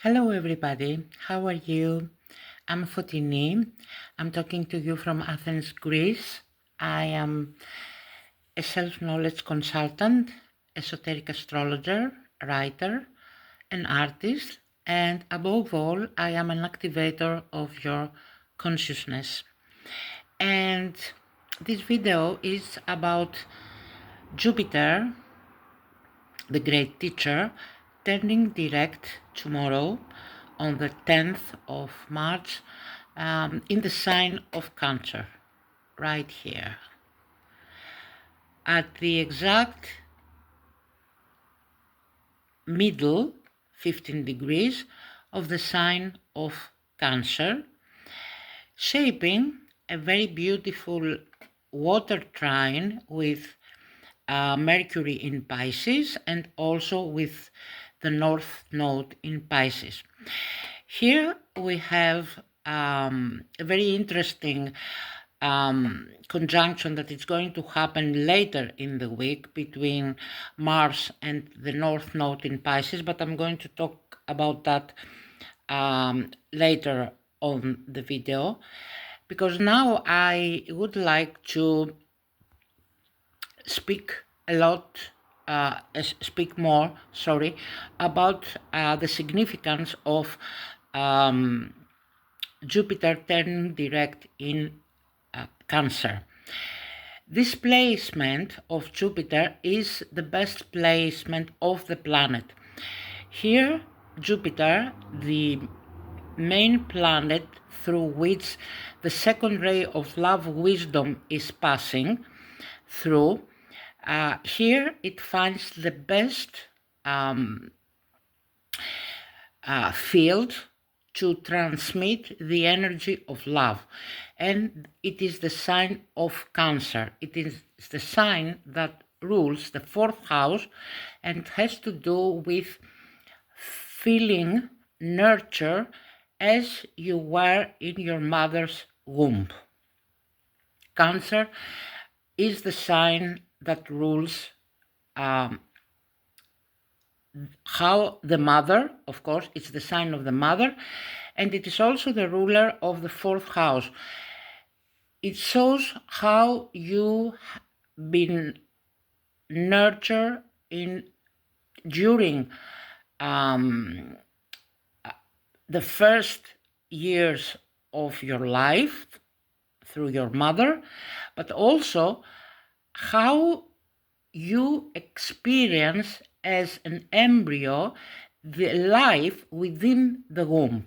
Hello everybody, how are you? I'm Fotini. I'm talking to you from Athens, Greece. I am a self-knowledge consultant, esoteric astrologer, writer, an artist, and above all, I am an activator of your consciousness. And this video is about Jupiter, the great teacher, turning direct tomorrow on the 10th of March in the sign of Cancer, right here. At the exact middle, 15 degrees, of the sign of Cancer, shaping a very beautiful water trine with Mercury in Pisces and also with the North Node in Pisces. Here we have a very interesting conjunction that is going to happen later in the week between Mars and the North Node in Pisces, but I'm going to talk about that later on the video, because now I would like to speak more about the significance of Jupiter turning direct in Cancer. This placement of Jupiter is the best placement of the planet. Here, Jupiter, the main planet through which the second ray of love wisdom is passing through, here it finds the best field to transmit the energy of love, and it is the sign of Cancer. It is the sign that rules the fourth house and has to do with feeling nurture as you were in your mother's womb. Cancer is the sign that rules how the mother, of course, it's the sign of the mother, and it is also the ruler of the fourth house. It shows how you been nurtured during the first years of your life through your mother, but also how you experience as an embryo the life within the womb.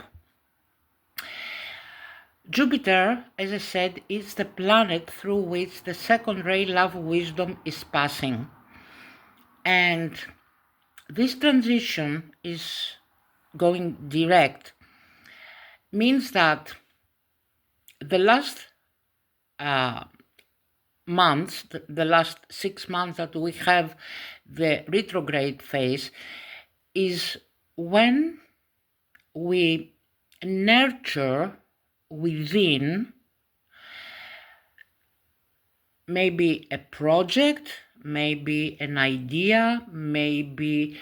Jupiter, as I said, is the planet through which the second ray love wisdom is passing. And this transition is going direct, means that the last months, the last 6 months that we have the retrograde phase, is when we nurture within maybe a project, maybe an idea, maybe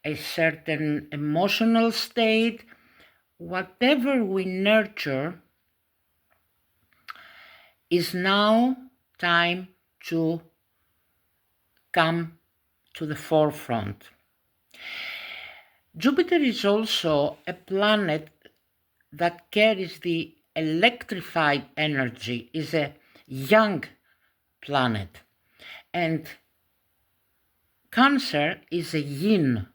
a certain emotional state. Whatever we nurture is now time to come to the forefront. Jupiter is also a planet that carries the electrified energy, is a young planet, and Cancer is a yin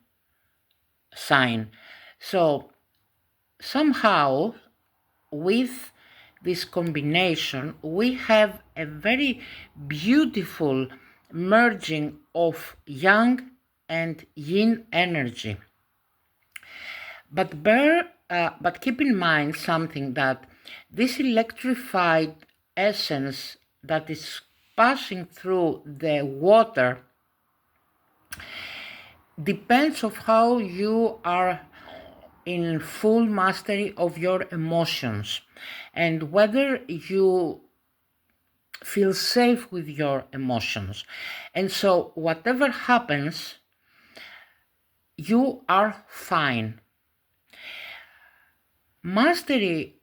sign. So somehow with this combination we have a very beautiful merging of yang and yin energy. But keep in mind something, that this electrified essence that is passing through the water depends on how you are in full mastery of your emotions and whether you feel safe with your emotions. And so whatever happens, you are fine. Mastery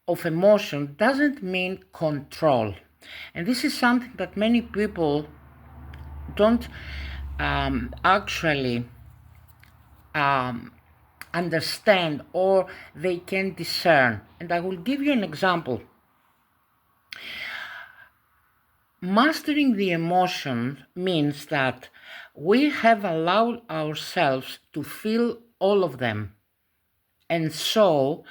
of emotion doesn't mean control. And this is something that many people don't actually understand, or they can discern. And I will give you an example. Mastering the emotion means that we have allowed ourselves to feel all of them. And so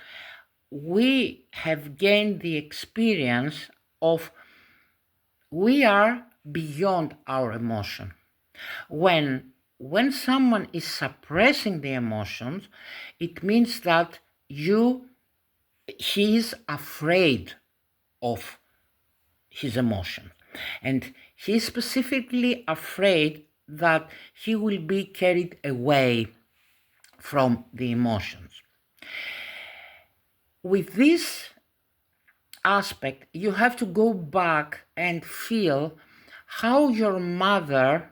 we have gained the experience of we are beyond our emotion. When someone is suppressing the emotions, it means that he is afraid of his emotion. And he is specifically afraid that he will be carried away from the emotions. With this aspect, you have to go back and feel how your mother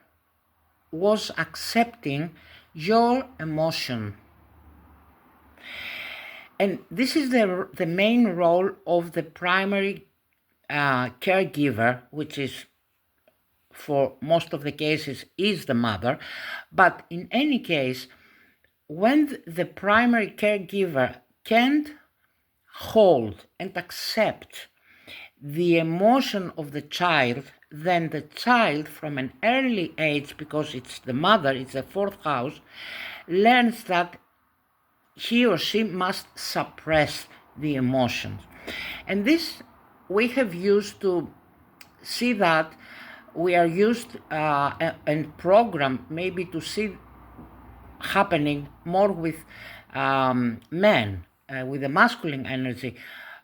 was accepting your emotion. And this is the main role of the primary caregiver, which is, for most of the cases, is the mother. But in any case, when the primary caregiver can't hold and accept the emotion of the child, then the child from an early age, because it's the mother, it's the fourth house, learns that he or she must suppress the emotions. And this we have used to see that we are used and programmed maybe to see happening more with men, with the masculine energy,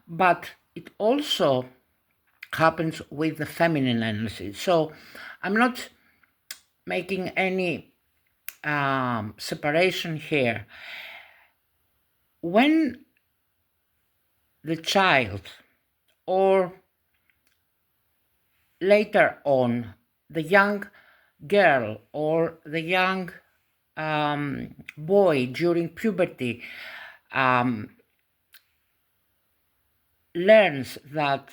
but it also happens with the feminine energy. So I'm not making any separation here. When the child, or later on the young girl or the young boy during puberty learns that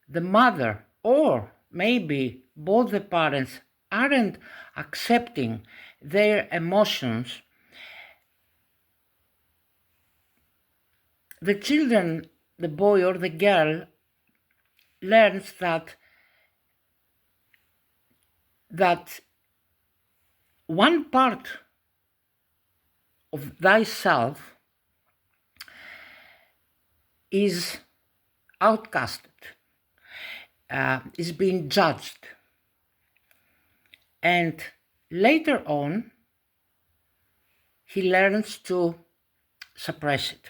the mother, or maybe both the parents, aren't accepting their emotions, the children, the boy or the girl, learns that one part of thyself is outcasted, is being judged. And later on, he learns to suppress it.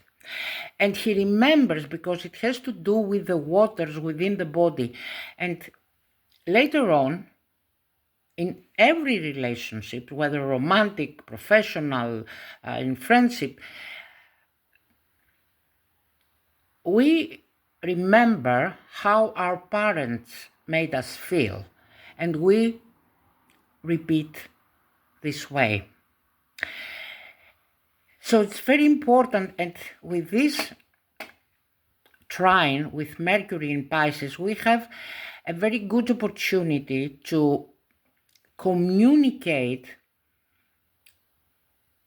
And he remembers, because it has to do with the waters within the body. And later on, in every relationship, whether romantic, professional, in friendship, we remember how our parents made us feel, and we repeat this way. So it's very important, and with this trine with Mercury in Pisces, we have a very good opportunity to communicate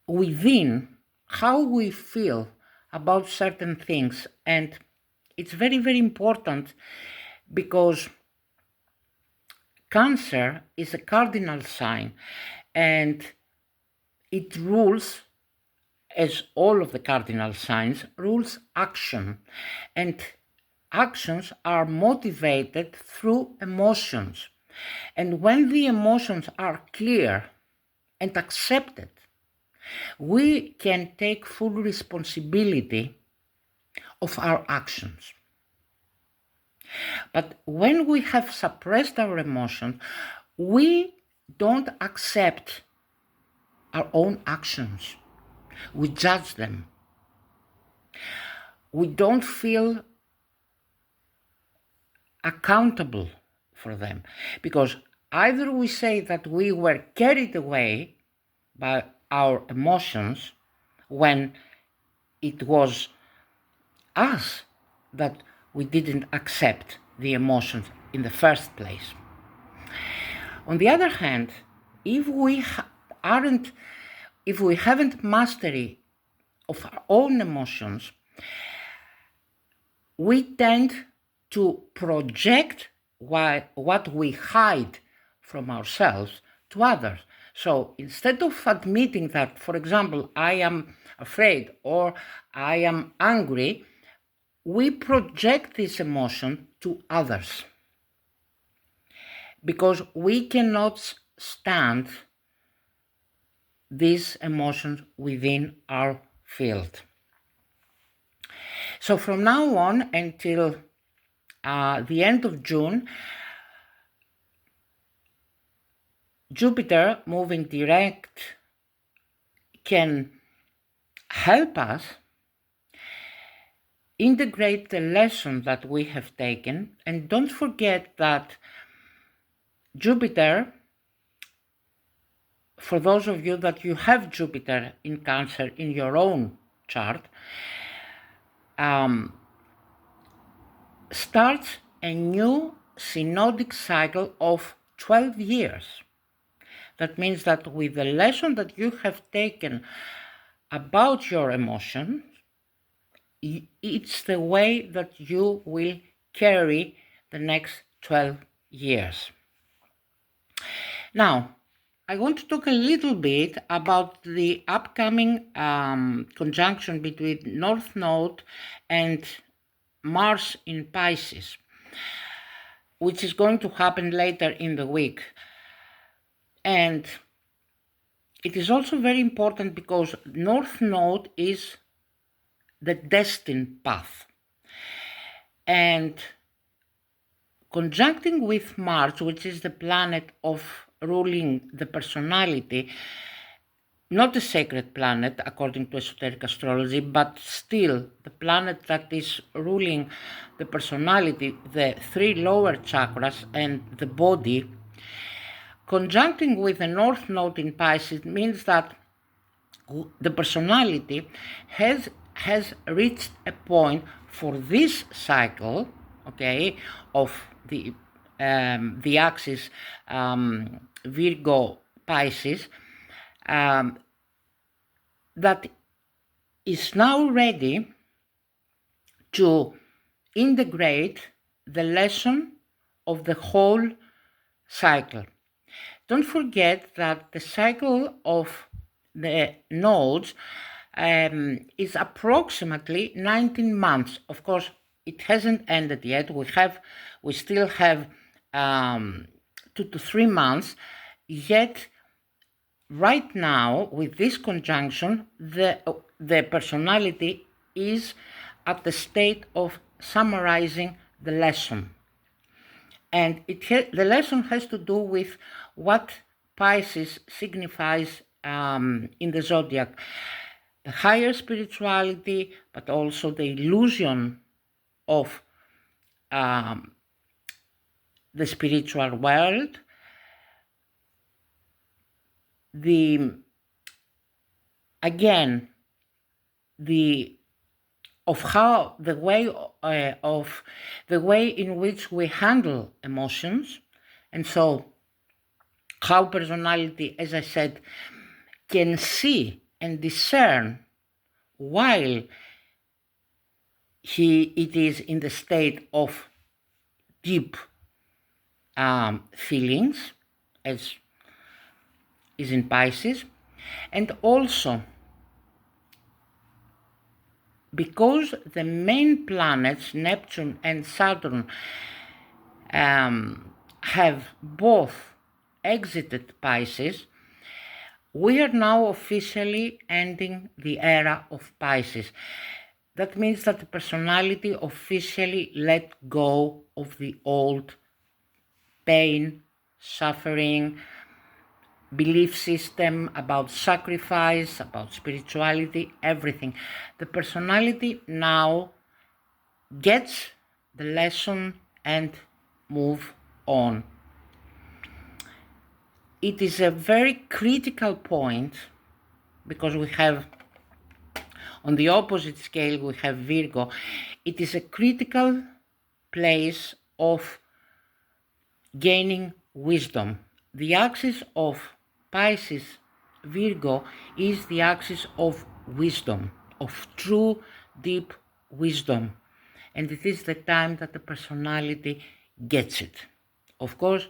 within how we feel about certain things. And it's very, very important, because Cancer is a cardinal sign, and it rules, as all of the cardinal signs, rules action. And actions are motivated through emotions. And when the emotions are clear and accepted, we can take full responsibility of our actions. But when we have suppressed our emotions, we don't accept our own actions. We judge them. We don't feel accountable for them, because either we say that we were carried away by our emotions when it was us that we didn't accept the emotions in the first place. On the other hand, if we haven't mastery of our own emotions, we tend to project what we hide from ourselves to others. So instead of admitting that, for example, I am afraid or I am angry, we project this emotion to others because we cannot stand these emotions within our field. So from now on until the end of June, Jupiter moving direct can help us integrate the lesson that we have taken. And don't forget that Jupiter, for those of you that you have Jupiter in Cancer in your own chart, starts a new synodic cycle of 12 years. That means that with the lesson that you have taken about your emotions, it's the way that you will carry the next 12 years. Now, I want to talk a little bit about the upcoming conjunction between North Node and Mars in Pisces, which is going to happen later in the week. And it is also very important because North Node is the destined path. And conjuncting with Mars, which is the planet of ruling the personality, not a sacred planet according to esoteric astrology, but still the planet that is ruling the personality, the three lower chakras and the body, conjuncting with the North Node in Pisces means that the personality has reached a point for this cycle, okay, of the axis Virgo Pisces, that is now ready to integrate the lesson of the whole cycle. Don't forget that the cycle of the nodes is approximately 19 months. Of course, it hasn't ended yet. We still have 2 to 3 months. Yet, right now, with this conjunction, the personality is at the state of summarizing the lesson. And the lesson has to do with what Pisces signifies in the zodiac. The higher spirituality, but also the illusion of the spiritual world, the way in which we handle emotions, and so how personality, as I said, can see and discern while it is in the state of deep feelings, as is in Pisces, and also because the main planets, Neptune and Saturn, have both exited Pisces, we are now officially ending the era of Pisces. That means that the personality officially let go of the old pain, suffering, belief system about sacrifice, about spirituality, everything. The personality now gets the lesson and move on. It is a very critical point because we have On the opposite scale, we have Virgo. It is a critical place of gaining wisdom. The axis of Pisces Virgo is the axis of wisdom, of true deep wisdom, and it is the time that the personality gets it. Of course,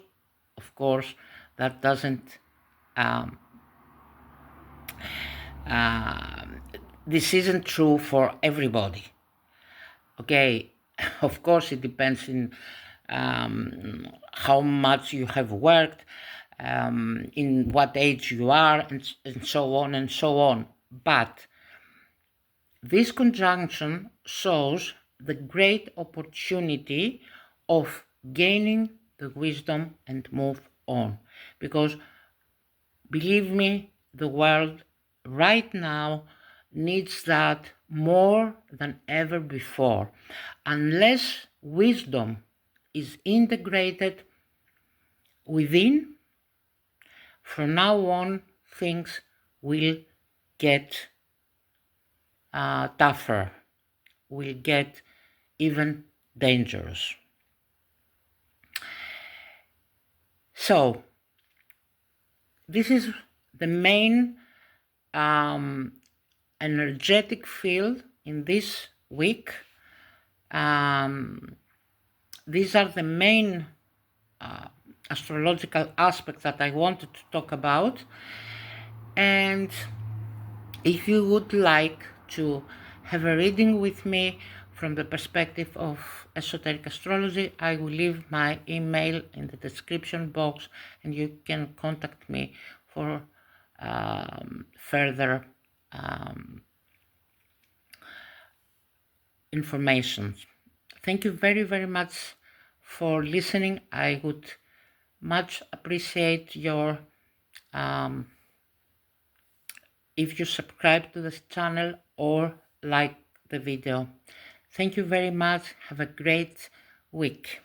that doesn't this isn't true for everybody. Okay, of course it depends in how much you have worked, in what age you are, and so on and so on. But this conjunction shows the great opportunity of gaining the wisdom and move on. Because believe me, the world right now needs that more than ever before. Unless wisdom is integrated within, from now on things will get tougher, will get even dangerous. So this is the main energetic field in this week. These are the main astrological aspects that I wanted to talk about. And if you would like to have a reading with me from the perspective of esoteric astrology, I will leave my email in the description box, and you can contact me for further information. Thank you very, very much for listening. I would much appreciate your if you subscribe to this channel or like the video. Thank you very much. Have a great week.